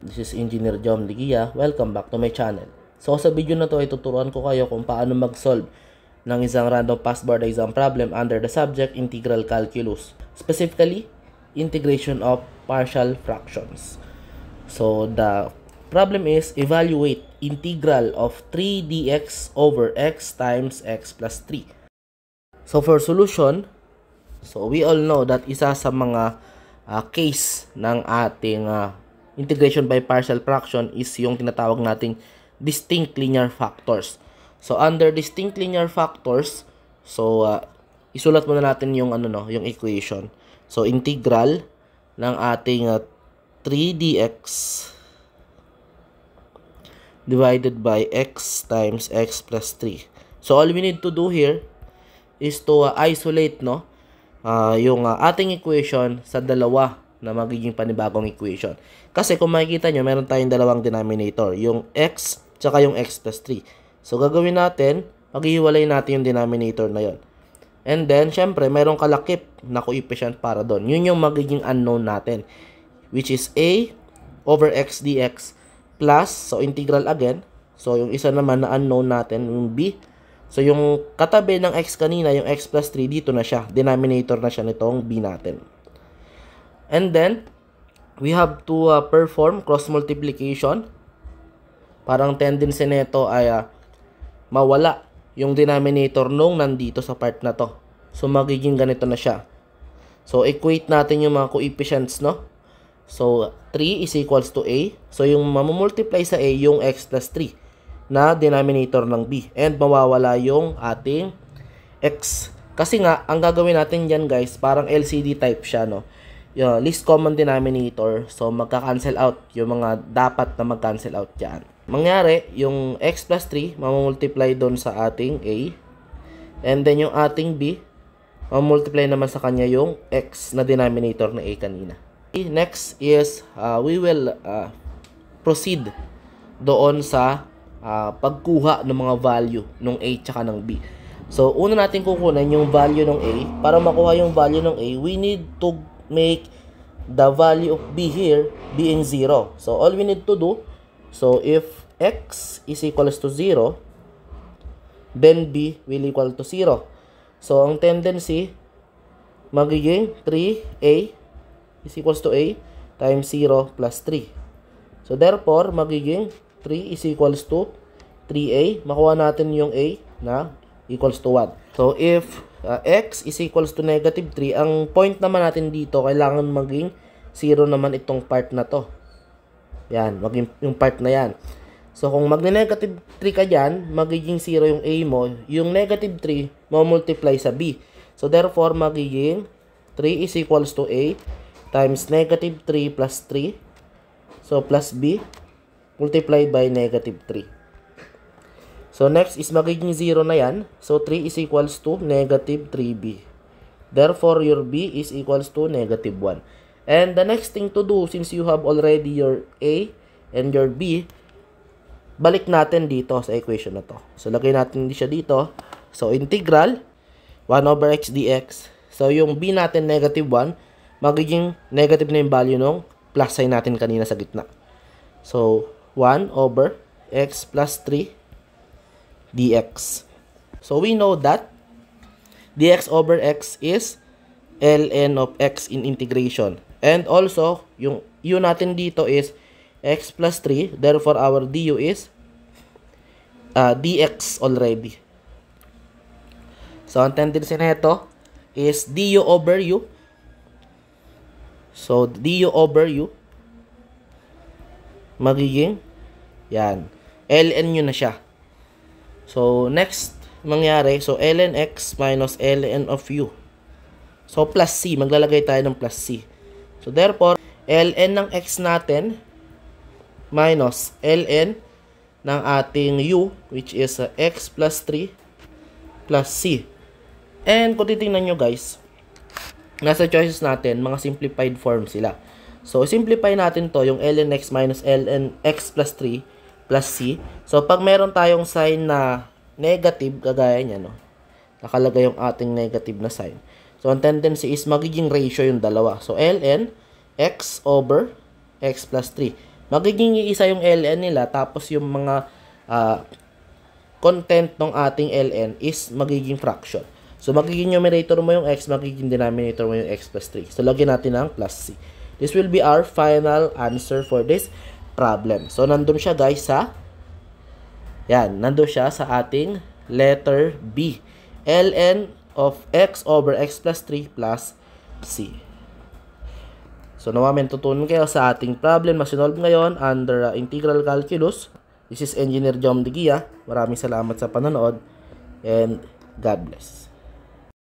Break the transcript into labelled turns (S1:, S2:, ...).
S1: This is Engineer Jom Ligia. Welcome back to my channel. So sa video na to ay tuturuan ko kayo kung paano mag-solve ng isang random pass board exam problem under the subject integral calculus. Specifically, integration of partial fractions. So the problem is evaluate integral of 3 dx over x times x plus 3. So for solution, so we all know that isa sa mga case ng ating integration by partial fraction is yung tinatawag nating distinct linear factors. So under distinct linear factors, so isulat muna natin yung yung equation. So integral ng ating 3 dx divided by x times x plus 3. So all we need to do here is to isolate yung ating equation sa dalawa na magiging panibagong equation. Kasi kung makikita nyo, meron tayong dalawang denominator, yung x tsaka yung x plus 3. So gagawin natin, maghihiwalay natin yung denominator na yon. And then, syempre, meron kalakip na coefficient para doon. Yun yung magiging unknown natin, which is a over x dx plus, so integral again. So yung isa naman na unknown natin, yung b. So yung katabi ng x kanina, yung x plus 3, dito na siya. Denominator na siya nitong b natin. And then, we have to perform cross multiplication. Parang tendency nito ay mawala yung denominator nung nandito sa part na to. So magiging ganito na siya. So equate natin yung mga coefficients, no? So 3 is equals to a. So yung mamumultiply sa a yung x plus 3 na denominator ng b. And mawawala yung ating x. Kasi nga, ang gagawin natin dyan guys, parang LCD type siya, no? Yung least common denominator. So magka-cancel out yung mga dapat na mag-cancel out dyan. Mangyari, yung x plus 3 mamumultiply doon sa ating a. And then yung ating b, mamumultiply naman sa kanya yung x na denominator na a kanina. Next is, we will proceed doon sa pagkuha ng mga value ng a tsaka ng b. So, una natin kukunan yung value ng a. Para makuha yung value ng a, we need to make the value of b here being 0. So, all we need to do, so if x is equals to 0, then b will equal to 0. So, ang tendency, magiging 3a is equals to a times 0 plus 3. So, therefore, magiging 3 is equals to 3a. Makuha natin yung a na equals to 1. So, if x is equals to negative 3, ang point naman natin dito, kailangan maging 0 naman itong part na to. Yan, maging yung part na yan. So, kung magne-negative 3 ka dyan, magiging 0 yung a mo. Yung negative 3, mamultiply sa b. So, therefore, magiging 3 is equals to a times negative 3 plus 3. So, plus b multiplied by negative 3. So, next is magiging 0 na yan. So, 3 is equals to negative 3b. Therefore, your b is equals to negative 1. And the next thing to do, since you have already your a and your b, balik natin dito sa equation na to. So, lagay natin siya dito. So, integral 1 over x dx. So, yung b natin negative 1, magiging negative na yung value nung plus sign natin kanina sa gitna. So, 1 over x plus 3 dx. So, we know that dx over x is ln of x in integration. And also, yung u natin dito is x plus 3. Therefore, our du is dx already. So, ang tendency na ito is du over u. So, du over u magiging yan. ln nyo na siya. So, next mangyari, so ln x minus ln of u. So, plus c. Maglalagay tayo ng plus c. So, therefore, ln ng x natin minus ln ng ating u, which is x plus 3 plus c. And kung titingnan nyo guys, nasa choices natin, mga simplified form sila. So, simplify natin to, yung ln x minus ln x plus 3 plus c. So, pag meron tayong sign na negative, kagaya niya, no? Nakalagay yung ating negative na sign. So, ang tendency is magiging ratio yung dalawa. So, ln x over x plus 3. Magiging iisa yung ln nila, tapos yung mga content ng ating ln is magiging fraction. So, magiging numerator mo yung x, magiging denominator mo yung x plus 3. So, lagyan natin ng plus c. This will be our final answer for this problem. So, nandun siya guys sa, nandun siya sa ating letter B. ln of x over x plus 3 plus c. So, nawa may tutunan kayo sa ating problem na sinolve ngayon under integral calculus. This is Engineer Jom Digia. Maraming salamat sa panonood and God bless.